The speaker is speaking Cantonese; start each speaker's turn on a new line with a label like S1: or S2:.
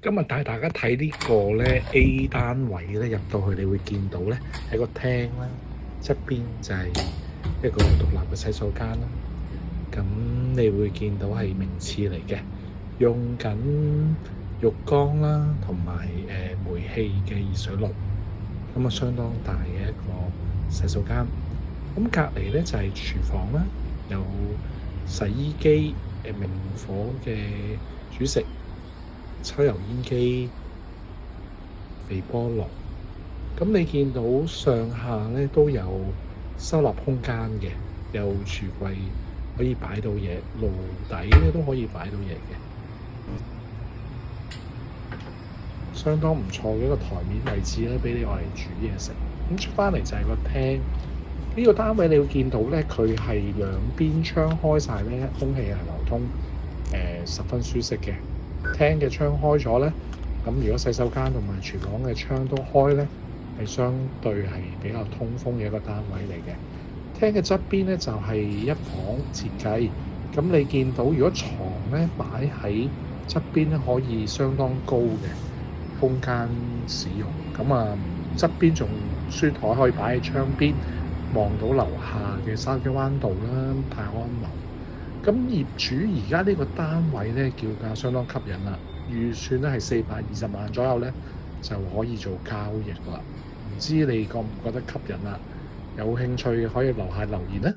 S1: 今日帶大家睇呢個咧 A 單位咧，入到去你會見到咧係個廳啦，側邊就係一個獨立嘅洗手間啦。咁你會見到係名廁嚟嘅，用緊浴缸啦，同埋煤氣嘅熱水爐。咁啊，相當大嘅一個洗手間。咁隔離咧就係廚房啦，有洗衣機、明火嘅煮食、抽油煙機、微波爐。咁你見到上下咧都有收納空間嘅，有櫥櫃可以擺到嘢，爐底咧都可以擺到嘢嘅，相當唔錯嘅一個台面位置咧，俾你愛嚟煮嘢食。咁出翻嚟就係個廳。呢個單位你會見到咧，佢係兩邊窗開晒咧，空氣係流通，十分舒適嘅。廳嘅窗開咗咧，咁如果洗手間同埋廚房嘅窗都開咧，係相對係比較通風嘅一個單位嚟嘅。廳嘅側邊咧就係一房設計，咁你見到如果床咧擺喺側邊咧，可以相當高嘅空間使用。咁啊，側邊仲書枱可以擺喺窗邊，望到樓下嘅筲箕灣道啦、泰安樓。咁業主而家呢個單位咧叫價相當吸引啦，預算咧係420萬左右咧就可以做交易啦。唔知你覺唔覺得吸引啦？有興趣可以留下留言啦。